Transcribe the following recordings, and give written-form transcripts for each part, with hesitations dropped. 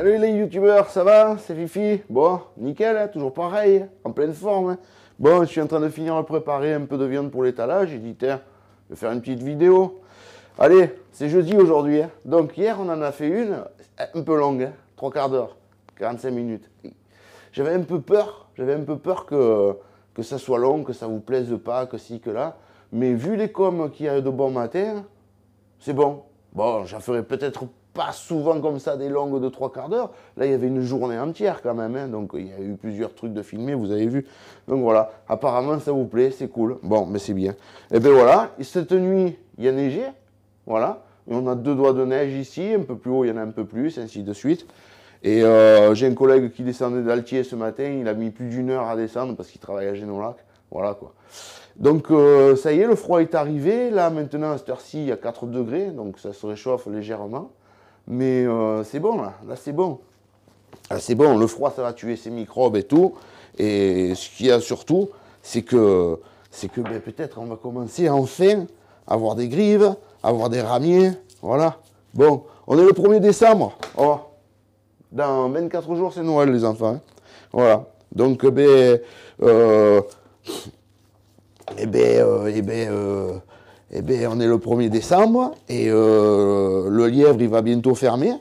Salut les youtubeurs, ça va? C'est Fifi? Bon, nickel, hein, toujours pareil, en pleine forme. Hein. Bon, je suis en train de finir de préparer un peu de viande pour l'étalage. J'ai dit, tiens, je vais faire une petite vidéo. Allez, c'est jeudi aujourd'hui. Hein. Donc hier, on en a fait une, un peu longue, hein, 3/4 d'heure, 45 minutes. J'avais un peu peur que ça soit long, que ça vous plaise pas, que ci, que là. Mais vu les coms qu'il y a de bon matin, c'est bon. Bon, j'en ferai peut-être pas souvent comme ça des longues de 3/4 d'heure. Là, il y avait une journée entière quand même. Hein, donc, il y a eu plusieurs trucs de filmer, vous avez vu. Donc voilà, apparemment, ça vous plaît, c'est cool. Bon, mais c'est bien. Et bien voilà, cette nuit, il y a neigé. Voilà. Et on a 2 doigts de neige ici. Un peu plus haut, il y en a un peu plus, ainsi de suite. Et j'ai un collègue qui descendait d'Altier ce matin. Il a mis plus d'1 heure à descendre parce qu'il travaille à Génolac. Voilà quoi. Donc ça y est, le froid est arrivé. Là maintenant à cette heure-ci, il y a 4 degrés, donc ça se réchauffe légèrement. Mais c'est bon là, c'est bon. Là c'est bon, le froid ça va tuer ces microbes et tout. Et ce qu'il y a surtout, c'est que ben, peut-être on va commencer enfin à avoir des grives, à avoir des ramiers. Voilà. Bon, on est le 1er décembre. Oh. Dans 24 jours, c'est Noël les enfants. Hein. Voilà. Donc ben... on est le 1er décembre et le lièvre, il va bientôt fermer.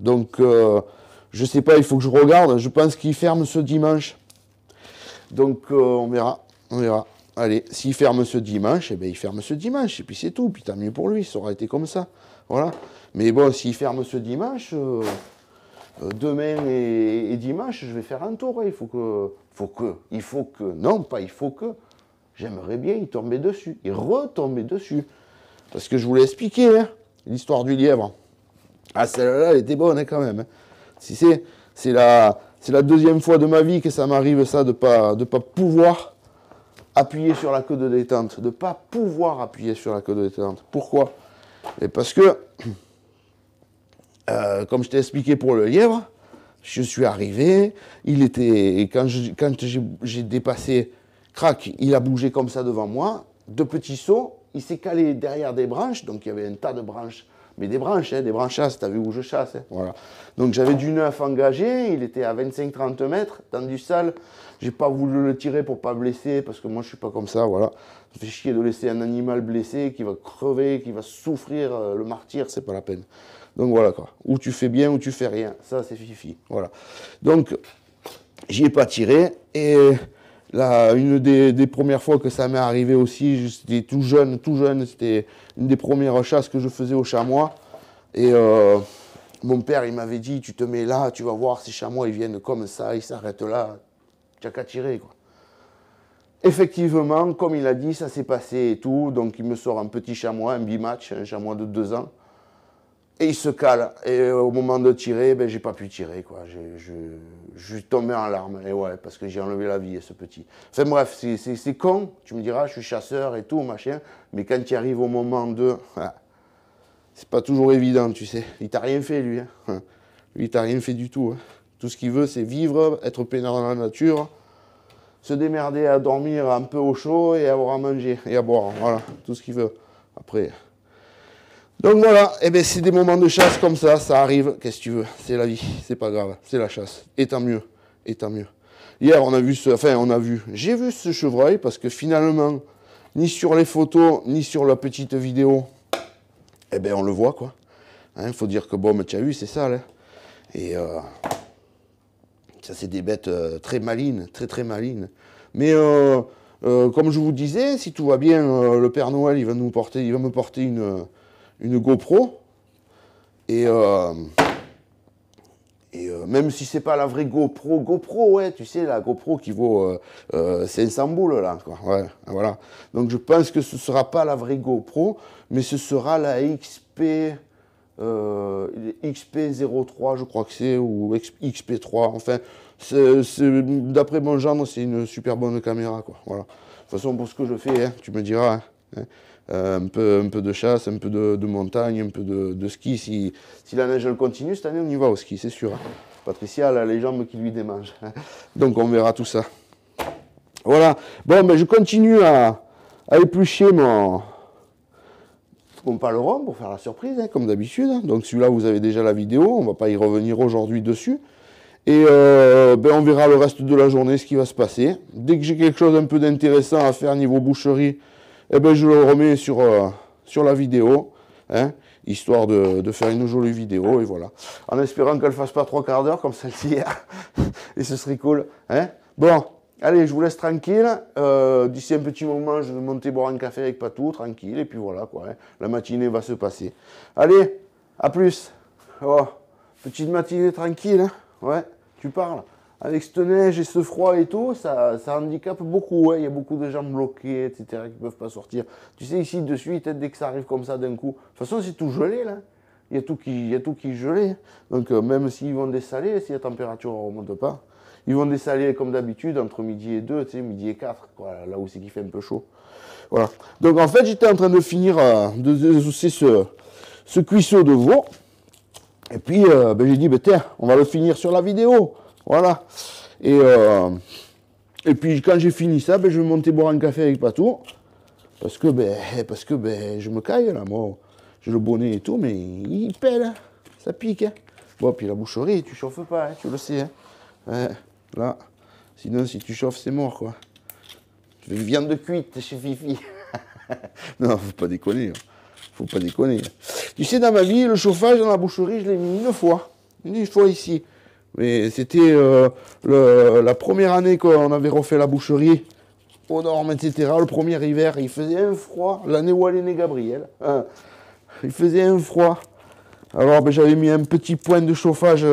Donc, je sais pas, il faut que je regarde. Je pense qu'il ferme ce dimanche. Donc, on verra. Allez, s'il ferme ce dimanche, il ferme ce dimanche. Et puis, c'est tout. Puis, tant mieux pour lui. Ça aura été comme ça. Voilà. Mais bon, s'il ferme ce dimanche, demain et dimanche, je vais faire un tour. Il faut que... J'aimerais bien y tomber dessus, y retomber dessus. Parce que je vous l'ai expliqué, hein, l'histoire du lièvre. Ah, celle-là, elle était bonne hein, quand même. Hein. Si c'est la 2e fois de ma vie que ça m'arrive ça, de pas pouvoir appuyer sur la queue de détente. De ne pas pouvoir appuyer sur la queue de détente. Pourquoi? Et parce que, comme je t'ai expliqué pour le lièvre, je suis arrivé, quand j'ai dépassé... Crac, il a bougé comme ça devant moi, 2 petits sauts, il s'est calé derrière des branches, donc il y avait un tas de branches, mais des branches, hein, des branchasses, t'as vu où je chasse, hein, voilà. Donc j'avais du 9 engagé, il était à 25-30 mètres, dans du sale, j'ai pas voulu le tirer pour pas blesser, parce que moi je suis pas comme ça, voilà. Ça fait chier de laisser un animal blessé, qui va crever, qui va souffrir, le martyr, c'est pas la peine. Donc voilà quoi, ou tu fais bien ou tu fais rien, ça c'est fifi, voilà. Donc, j'y ai pas tiré, et... Là, une des premières fois que ça m'est arrivé aussi, j'étais tout jeune, c'était une des premières chasses que je faisais au chamois. Et mon père, il m'avait dit, tu te mets là, tu vas voir, ces chamois, ils viennent comme ça, ils s'arrêtent là, tu n'as qu'à tirer, quoi. Effectivement, comme il a dit, ça s'est passé et tout, donc il me sort un petit chamois, un bimatch, un chamois de 2 ans. Et il se cale. Et au moment de tirer, ben, j'ai pas pu tirer, quoi. Je suis tombé en larmes. Et ouais, parce que j'ai enlevé la vie à ce petit. Enfin bref, c'est con. Tu me diras, je suis chasseur et tout, machin. Mais quand tu arrives au moment de... c'est pas toujours évident, tu sais. Il t'a rien fait, lui. Hein. Lui, il t'a rien fait du tout. Hein. Tout ce qu'il veut, c'est vivre, être peinard dans la nature, se démerder à dormir un peu au chaud et avoir à manger et à boire. Voilà, tout ce qu'il veut. Après... Donc voilà, eh ben c'est des moments de chasse comme ça arrive, qu'est-ce que tu veux, c'est la vie, c'est pas grave, c'est la chasse, et tant mieux, et tant mieux. Hier, j'ai vu ce chevreuil, parce que finalement, ni sur les photos, ni sur la petite vidéo, eh ben on le voit, quoi. Il faut dire que, bon, mais tu as vu, c'est ça, là. Et ça, c'est des bêtes très malines, très malines. Mais comme je vous disais, si tout va bien, le Père Noël, il va me porter une GoPro, et même si c'est pas la vraie GoPro, ouais, tu sais, la GoPro qui vaut 500 boules, là, quoi, ouais, voilà. Donc je pense que ce sera pas la vraie GoPro, mais ce sera la XP03, je crois que c'est, ou XP3, enfin, d'après mon gendre, c'est une super bonne caméra, quoi, voilà. De toute façon, pour ce que je fais, hein, tu me diras, hein, un peu de chasse, un peu de montagne, un peu de ski. Si la neige elle continue, cette année on y va au ski, c'est sûr. Hein. Patricia, elle a les jambes qui lui démangent. Donc on verra tout ça. Voilà. Bon, ben je continue à éplucher mon paleron pour faire la surprise, hein, comme d'habitude. Donc celui-là, vous avez déjà la vidéo, on ne va pas y revenir aujourd'hui dessus. Et on verra le reste de la journée ce qui va se passer. Dès que j'ai quelque chose un peu d'intéressant à faire niveau boucherie, je le remets sur la vidéo, hein, histoire de faire une jolie vidéo, et voilà. En espérant qu'elle ne fasse pas 3 quarts d'heure comme celle-ci hier, et ce serait cool. Hein. Bon, allez, je vous laisse tranquille. D'ici un petit moment, je vais monter boire un café avec Patou, tranquille, et puis voilà, quoi. Hein. La matinée va se passer. Allez, à plus. Oh, petite matinée tranquille, hein. Ouais, tu parles. Avec cette neige et ce froid et tout, ça handicape beaucoup. Hein. Il y a beaucoup de gens bloqués, etc., qui ne peuvent pas sortir. Tu sais, ici, de suite, dès que ça arrive comme ça d'un coup, de toute façon, c'est tout gelé, là. Il y a tout qui est gelé. Donc, même s'ils vont dessaler, si la température ne remonte pas, ils vont dessaler comme d'habitude entre midi et 2, tu sais, midi et 4, quoi, là où c'est qu'il fait un peu chaud. Voilà. Donc, en fait, j'étais en train de finir de désousser ce cuisseau de veau. Et puis, j'ai dit, tiens, on va le finir sur la vidéo. Voilà. Et puis, quand j'ai fini ça, je vais monter boire un café avec Patou. Parce que je me caille, là. Moi, j'ai le bonnet et tout, mais il pèle. Hein. Ça pique. Hein. Bon, puis la boucherie, tu chauffes pas, hein, tu le sais. Hein. Ouais, là. Sinon, si tu chauffes, c'est mort, quoi. Tu fais viande cuite chez Fifi. Non, faut pas déconner. Hein. Faut pas déconner. Tu sais, dans ma vie, le chauffage dans la boucherie, je l'ai mis une fois. Une fois ici. Mais c'était la première année qu'on avait refait la boucherie aux normes, etc. Le premier hiver, il faisait un froid. L'année où elle est née Gabriel. Hein, il faisait un froid. Alors, j'avais mis un petit point de chauffage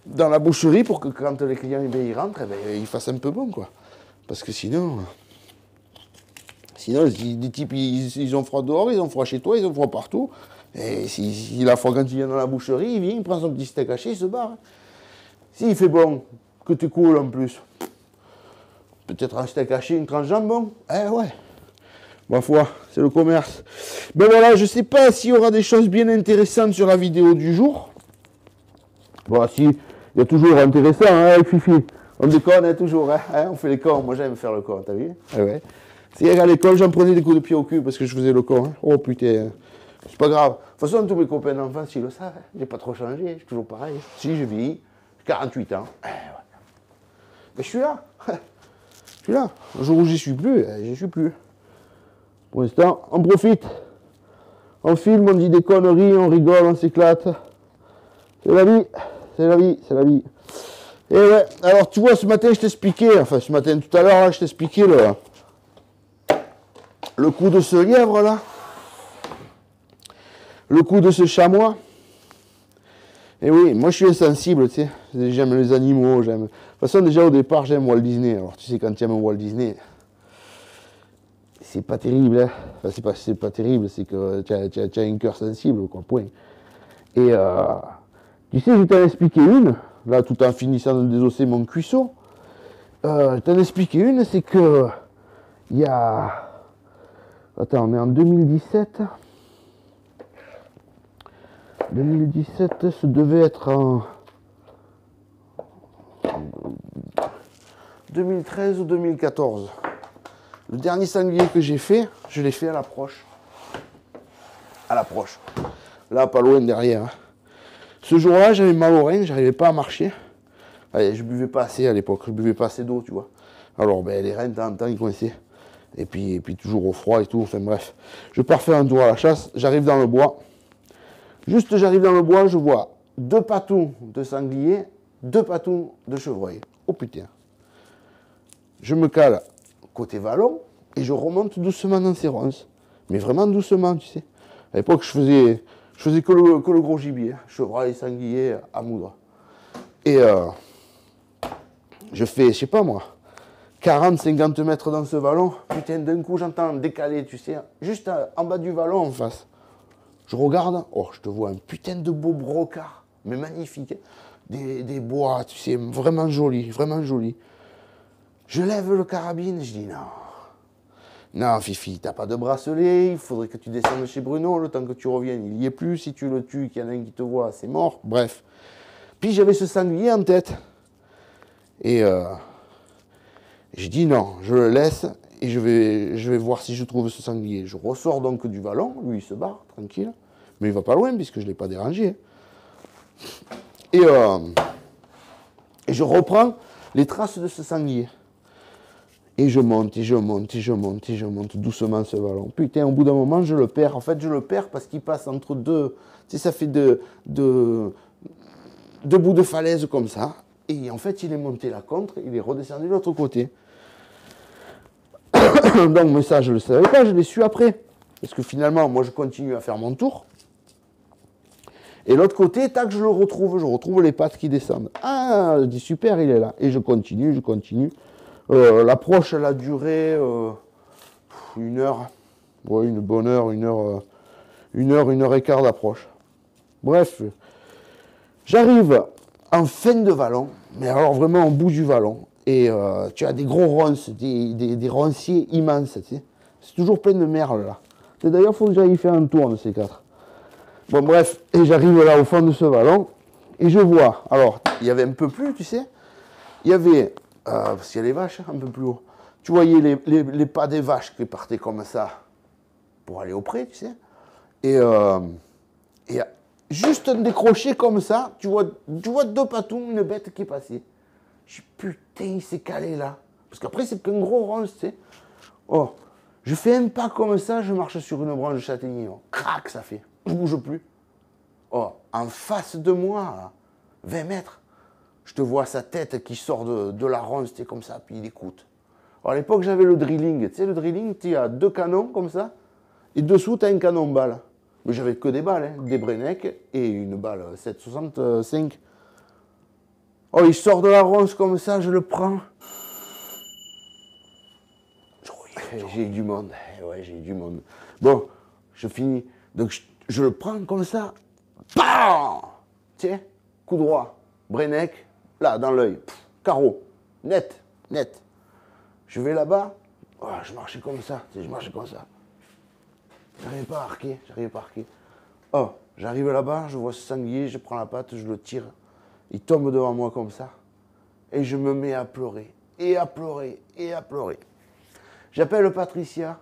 dans la boucherie pour que quand les clients y rentrent, ils fassent un peu bon, quoi. Parce que sinon, les types, ils ont froid dehors, ils ont froid chez toi, ils ont froid partout. Et s'il a froid quand il vient dans la boucherie, il vient, il prend son petit steak haché, il se barre. S'il fait bon, que tu coules en plus, peut-être un steak haché, une tranche jambon. Eh ouais, ma foi, c'est le commerce. Ben voilà, je ne sais pas s'il y aura des choses bien intéressantes sur la vidéo du jour. Bon, si, il y a toujours intéressant, hein, avec Fifi. On déconne hein, toujours, hein, on fait les cons. Moi, j'aime faire le con, t'as vu? Eh ouais. C'est à l'école, j'en prenais des coups de pied au cul parce que je faisais le con. Hein. Oh putain, c'est pas grave. De toute façon, tous mes copains d'enfance, ils le savent. Hein. J'ai pas trop changé, je suis toujours pareil. Si, j'ai vieilli. 48 ans. Ouais. Mais je suis là. Je suis là. Le jour où j'y suis plus, j'y suis plus. Pour l'instant, on profite. On filme, on dit des conneries, on rigole, on s'éclate. C'est la vie. C'est la vie, c'est la vie. Et ouais, alors tu vois, ce matin, je t'expliquais, enfin ce matin, tout à l'heure, je t'expliquais le coup de ce lièvre, là. Le coup de ce chamois. Et oui, moi je suis insensible, tu sais. J'aime les animaux, j'aime. De toute façon, déjà au départ, j'aime Walt Disney. Alors tu sais, quand tu aimes Walt Disney, c'est pas terrible, hein. Enfin, c'est pas terrible, c'est que tu as un cœur sensible, quoi, point. Et tu sais, je t'en ai expliqué une, là, tout en finissant de désosser mon cuisseau. Je t'en ai expliqué une, c'est que il y a. Attends, on est en 2017. 2017, ce devait être en 2013 ou 2014. Le dernier sanglier que j'ai fait, je l'ai fait à l'approche. À l'approche. Là, pas loin derrière. Hein. Ce jour-là, j'avais mal aux reins, j'arrivais pas à marcher. Allez, je buvais pas assez à l'époque, je buvais pas assez d'eau, tu vois. Alors, les reins, de temps en temps, ils coinçaient. Et puis toujours au froid et tout, enfin bref. Je pars faire un tour à la chasse, j'arrive dans le bois. Juste, j'arrive dans le bois, je vois 2 patous de sanglier, 2 patous de chevreuil. Oh putain. Je me cale côté vallon et je remonte doucement dans ces ronces. Mais vraiment doucement, tu sais. À l'époque, je faisais que le gros gibier. Chevreuil, sanglier, à moudre. Et je fais, je sais pas moi, 40-50 mètres dans ce vallon. Putain, d'un coup, j'entends décaler, tu sais, juste en bas du vallon en face. Je regarde, oh, je te vois un putain de beau brocard, mais magnifique. Des bois, tu sais, vraiment joli, vraiment joli. Je lève le carabine, je dis non. Non, Fifi, t'as pas de bracelet, il faudrait que tu descendes chez Bruno, le temps que tu reviennes, il y est plus. Si tu le tues, qu'il y en a un qui te voit, c'est mort. Bref. Puis j'avais ce sanglier en tête. Et j'ai dit non, je le laisse. et je vais voir si je trouve ce sanglier. Je ressors donc du vallon, lui il se barre, tranquille. Mais il va pas loin puisque je ne l'ai pas dérangé. Et je reprends les traces de ce sanglier. Et je monte, et je monte, et je monte, et je monte doucement ce vallon. Putain, au bout d'un moment, je le perds. En fait, je le perds parce qu'il passe entre deux... Tu sais, ça fait deux bouts de falaise comme ça. Et en fait, il est monté la contre, il est redescendu de l'autre côté. Donc, mais ça, je ne le savais pas, je l'ai su après. Parce que finalement, moi, je continue à faire mon tour. Et l'autre côté, tac, je retrouve les pattes qui descendent. Ah, je dis super, il est là. Et je continue, je continue. L'approche, elle a duré 1 heure. Ouais, une bonne heure, 1 heure et quart d'approche. Bref, j'arrive en fin de vallon, mais alors vraiment au bout du vallon. Et tu as des gros ronces, des ronciers immenses, tu sais. C'est toujours plein de merle là. Et d'ailleurs, il faut que j'aille faire un tour de ces 4. Bon, bref, et j'arrive là au fond de ce vallon, et je vois, alors, il y avait un peu plus, tu sais, il y avait, parce qu'il y a les vaches un peu plus haut, tu voyais les pas des vaches qui partaient comme ça pour aller au pré, tu sais, et juste un décroché comme ça, tu vois 2 patous, une bête qui est passée. Je dis, putain, il s'est calé là. Parce qu'après, c'est qu'un gros ronce, tu sais. Oh, je fais un pas comme ça, je marche sur une branche de châtaignier. Oh, crac, ça fait. Je ne bouge plus. Oh, en face de moi, là, 20 mètres, je te vois sa tête qui sort de la ronce, tu sais, comme ça, puis il écoute. Alors, à l'époque, j'avais le drilling. Tu sais, le drilling, tu as 2 canons comme ça, et dessous, tu as un canon balle. Mais j'avais que des balles, hein, des Brenneck et une balle 7,65. Oh, il sort de la ronce comme ça, je le prends. J'ai eu du monde. Ouais, j'ai eu du monde. Bon, je finis. Donc, je le prends comme ça. Bam! Tiens, coup droit. Brenneck, là, dans l'œil. Carreau. Net. Je vais là-bas. Oh, je marchais comme ça. Tu sais, je marchais comme ça. J'arrivais pas à arquer. Oh, j'arrive là-bas, je vois ce sanglier, je prends la patte, je le tire. Il tombe devant moi comme ça. Et je me mets à pleurer. Et à pleurer. J'appelle Patricia.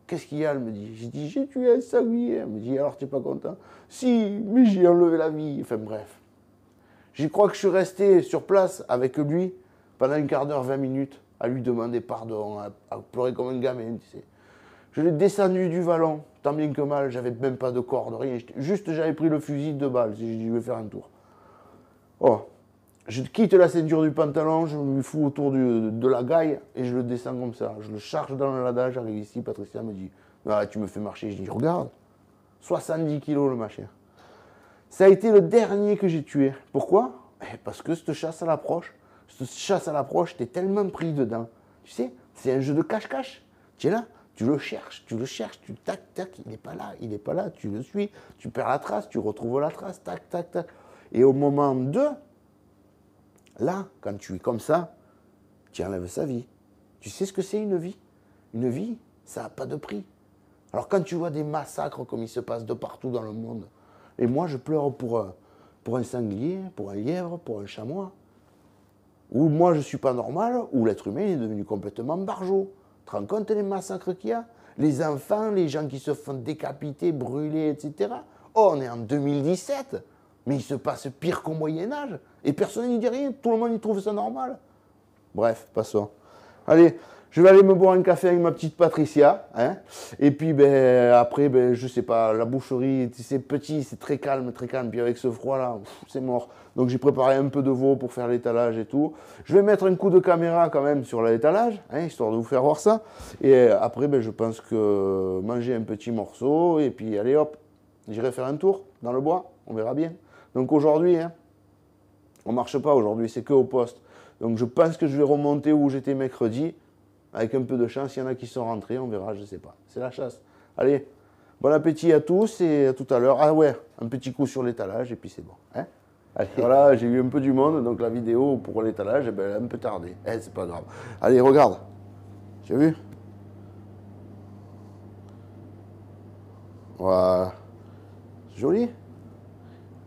Qu'est-ce qu'il y a? Elle me dit. J'ai dit, j'ai tué un sanglier. Elle me dit, alors tu n'es pas content? Si, mais j'ai enlevé la vie. Enfin bref. Je crois que je suis resté sur place avec lui pendant 1/4 d'heure, 20 minutes, à lui demander pardon, à pleurer comme un gamin, tu sais. Je l'ai descendu du vallon, tant bien que mal, j'avais même pas de corde, rien. Juste, j'avais pris le fusil de balle. J'ai dit, je vais faire un tour. Oh, je quitte la ceinture du pantalon, je me fous autour de la gaille et je le descends comme ça. Je le charge dans le lada, j'arrive ici, Patricia me dit, ah, tu me fais marcher. Je dis, regarde, 70 kilos le machin. Ça a été le dernier que j'ai tué. Pourquoi? Parce que cette chasse à l'approche, t'es tellement pris dedans. Tu sais, c'est un jeu de cache-cache. Tu es là, tu le cherches, tu tac, il n'est pas là, tu le suis, tu perds la trace, tu retrouves la trace, tac. Et au moment 2, là, quand tu es comme ça, tu enlèves sa vie. Tu sais ce que c'est une vie? Une vie, ça n'a pas de prix. Alors quand tu vois des massacres comme il se passe de partout dans le monde, et moi je pleure pour un sanglier, pour un lièvre, pour un chamois, ou moi je ne suis pas normal, ou l'être humain est devenu complètement barjot. Tu te rends compte les massacres qu'il y a? Les enfants, les gens qui se font décapiter, brûler, etc. Oh, on est en 2017, mais il se passe pire qu'au Moyen-Âge. Et personne n'y dit rien, tout le monde y trouve ça normal. Bref, passons. Allez, je vais aller me boire un café avec ma petite Patricia. Hein, et puis après, je sais pas, la boucherie, c'est petit, c'est très calme. Puis avec ce froid-là, c'est mort. Donc j'ai préparé un peu de veau pour faire l'étalage et tout. Je vais mettre un coup de caméra quand même sur l'étalage, hein, histoire de vous faire voir ça. Et après, je pense que manger un petit morceau, et puis allez hop, j'irai faire un tour dans le bois, on verra bien. Donc aujourd'hui, hein, on ne marche pas aujourd'hui, c'est que au poste. Donc je pense que je vais remonter où j'étais mercredi. Avec un peu de chance, il y en a qui sont rentrés, on verra, je ne sais pas. C'est la chasse. Allez, bon appétit à tous et à tout à l'heure. Ah ouais, un petit coup sur l'étalage et puis c'est bon. Hein, allez, voilà, j'ai eu un peu du monde, donc la vidéo pour l'étalage, elle a un peu tardé. C'est pas grave. Allez, regarde. Tu as vu? Voilà. Joli.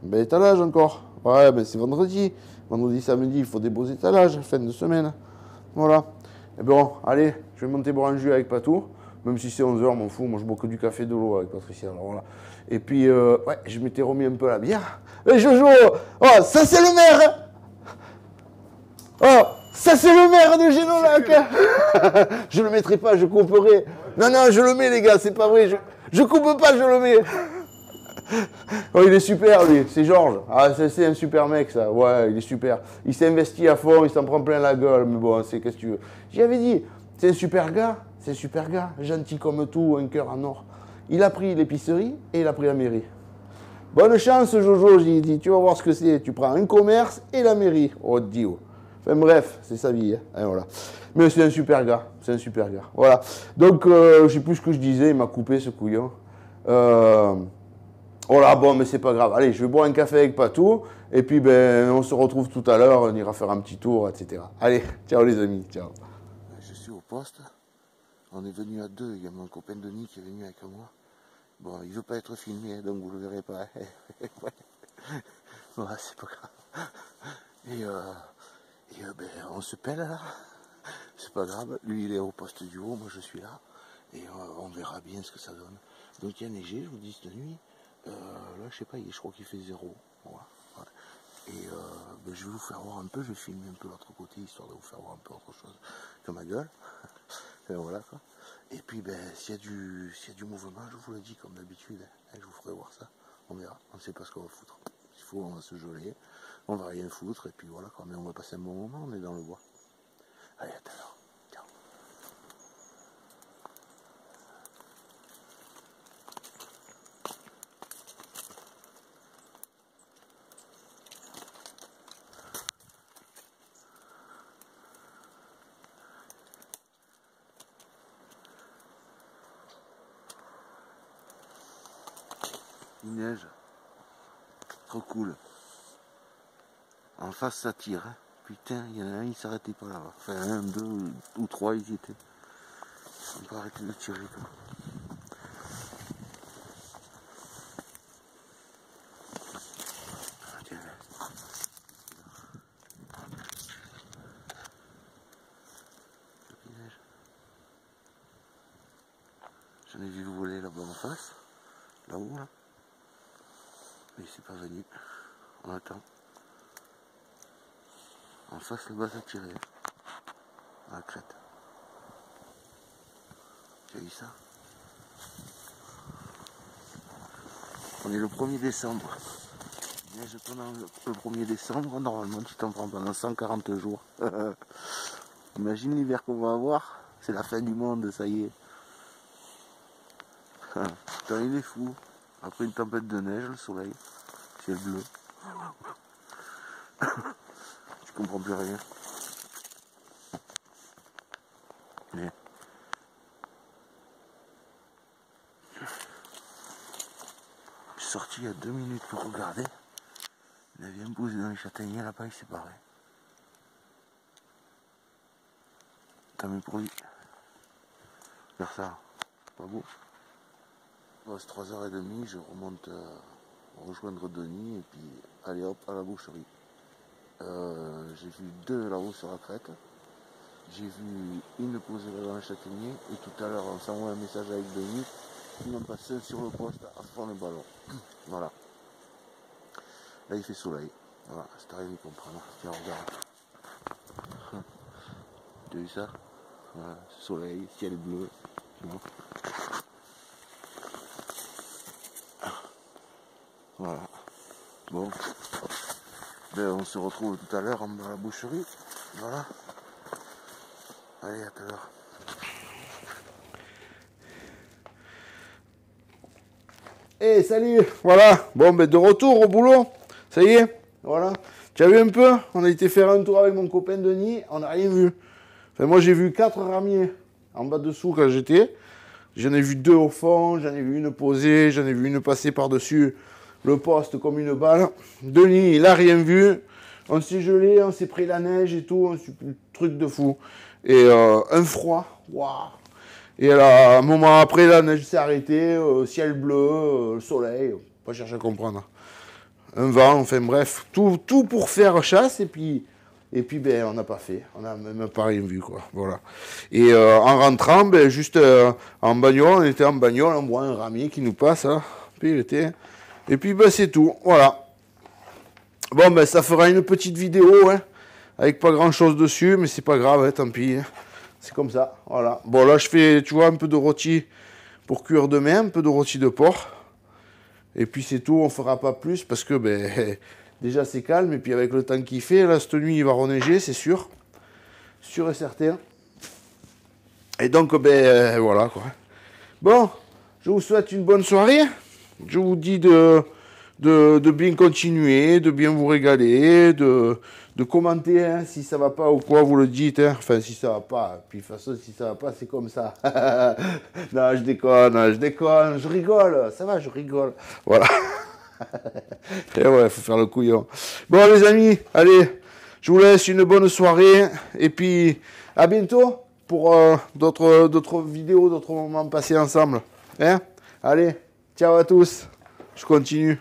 Bel étalage encore. Ouais, c'est vendredi. Vendredi, samedi, il faut des beaux étalages, fin de semaine. Voilà. Et bon, allez, je vais monter boire un jus avec Patou. Même si c'est 11 h, m'en fous. Moi, je bois que du café de l'eau avec Patricia. Alors voilà. Et puis, ouais, je m'étais remis un peu la bière. Et Jojo, oh, ça c'est le maire. Oh, ça c'est le maire de Génolac. Je le mettrai pas, je couperai. Non, non, je le mets, les gars, c'est pas vrai. Je coupe pas, je le mets. Oh, il est super, lui, c'est Georges. Ah, c'est un super mec, ça. Ouais, il est super. Il s'est investi à fond, il s'en prend plein la gueule. Mais bon, c'est qu'est-ce que tu veux. J'y avais dit, c'est un super gars. C'est un super gars, gentil comme tout, un cœur en or. Il a pris l'épicerie et il a pris la mairie. Bonne chance, Jojo, j'ai dit. Tu vas voir ce que c'est. Tu prends un commerce et la mairie. Oh, Dio. Enfin bref, c'est sa vie. Hein. Et voilà. Mais c'est un super gars. C'est un super gars. Voilà. Donc, je sais plus ce que je disais. Il m'a coupé, ce couillon. Voilà, bon, mais c'est pas grave. Allez, je vais boire un café avec Patou. Et puis, ben, on se retrouve tout à l'heure. On ira faire un petit tour, etc. Allez, ciao les amis. Ciao. Je suis au poste. On est venu à deux, il y a mon copain Denis qui est venu avec moi. Bon, il veut pas être filmé, donc vous le verrez pas. Ouais, c'est pas grave. Et, ben, on se pèle là. C'est pas grave. Lui, il est au poste du haut, moi je suis là. Et on verra bien ce que ça donne. Donc il y a neigé, je vous dis, cette nuit. Là, je sais pas, je crois qu'il fait 0. Voilà. Et ben, je vais vous faire voir un peu, je vais filmer un peu l'autre côté, histoire de vous faire voir un peu autre chose que ma gueule. Et voilà quoi. Et puis ben s'il y a du mouvement, je vous le dis comme d'habitude, hein, je vous ferai voir ça. On verra, on ne sait pas ce qu'on va foutre. S'il faut, on va se geler, on va rien foutre, et puis voilà quoi. Mais on va passer un bon moment, on est dans le bois. Allez, à tout à l'heure. Ciao. Il neige, trop cool. En face ça tire, hein. Putain, il y en a un, il s'arrêtait pas là-bas. Enfin, un, deux ou trois, ils y étaient. Ils n'ont pas arrêté de tirer, quoi. Ah, tiens, là. J'en ai vu voler là-bas en face, là-haut, là. Mais c'est pas venu. On attend. En face, le bas a tiré. À la crête. Tu as vu ça? On est le 1er décembre. Neige pendant le 1er décembre. Normalement, tu t'en prends pendant 140 jours. Imagine l'hiver qu'on va avoir. C'est la fin du monde, ça y est. Putain, il est fou. Après une tempête de neige, le soleil. Ciel bleu. Je comprends plus rien. Mais... je suis sorti il y a 2 minutes pour regarder. Il a bien posé dans les châtaigniers là-bas, il s'est barré. Tant mieux pour lui. Faire ça, pas beau. Bon, c'est 3h30, je remonte rejoindre Denis et puis allez hop à la boucherie. J'ai vu 2 là-haut sur la crête. J'ai vu une posée dans le châtaignier et tout à l'heure on s'envoie un message avec Denis. Il m'en passe un sur le poste à fond le ballon. Voilà. Là il fait soleil. Voilà, c'est rien à comprendre. Tiens, regarde. Tu as vu ça? Voilà, soleil, ciel bleu. Bon. Voilà. Bon. Ben, on se retrouve tout à l'heure dans la boucherie. Voilà. Allez, à tout à l'heure. Eh, salut. Voilà. Bon, ben de retour au boulot. Ça y est. Voilà. Tu as vu un peu? On a été faire un tour avec mon copain Denis. On n'a rien vu. Enfin, moi, j'ai vu 4 ramiers en bas dessous quand j'étais. J'en ai vu 2 au fond. J'en ai vu une posée. J'en ai vu une passer par-dessus le poste comme une balle. Denis, il a rien vu. On s'est gelé, on s'est pris la neige et tout. Truc de fou. Et un froid. Waouh. Et là, un moment après, la neige s'est arrêtée. Ciel bleu, soleil. Pas chercher à comprendre. Un vent, enfin bref. Tout pour faire chasse. Et puis Et puis, ben, on n'a pas fait. On n'a même pas rien vu, quoi. Voilà. Et en rentrant, ben, juste en bagnole, on était en bagnole, on voit un ramier qui nous passe, là. Puis, il était... Et puis, ben, c'est tout. Voilà. Bon, ben, ça fera une petite vidéo, hein, avec pas grand-chose dessus, mais c'est pas grave, hein, tant pis. Hein. C'est comme ça, voilà. Bon, là, je fais, tu vois, un peu de rôti pour cuire demain, un peu de rôti de porc. Et puis, c'est tout, on fera pas plus, parce que, ben... Déjà, c'est calme, et puis avec le temps qu'il fait, là, cette nuit, il va reneiger, c'est sûr. Sûr et certain. Et donc, ben, voilà, quoi. Bon, je vous souhaite une bonne soirée. Je vous dis de bien continuer, de bien vous régaler, de commenter, hein, si ça va pas ou quoi, vous le dites. Hein. Enfin, si ça va pas, puis de toute façon, si ça va pas, c'est comme ça. Non, je déconne, je rigole. Ça va, je rigole. Voilà. Et ouais, faut faire le couillon. Bon, les amis, allez, je vous laisse une bonne soirée. Et puis, à bientôt pour d'autres vidéos, d'autres moments passés ensemble. Hein? Allez, ciao à tous. Je continue.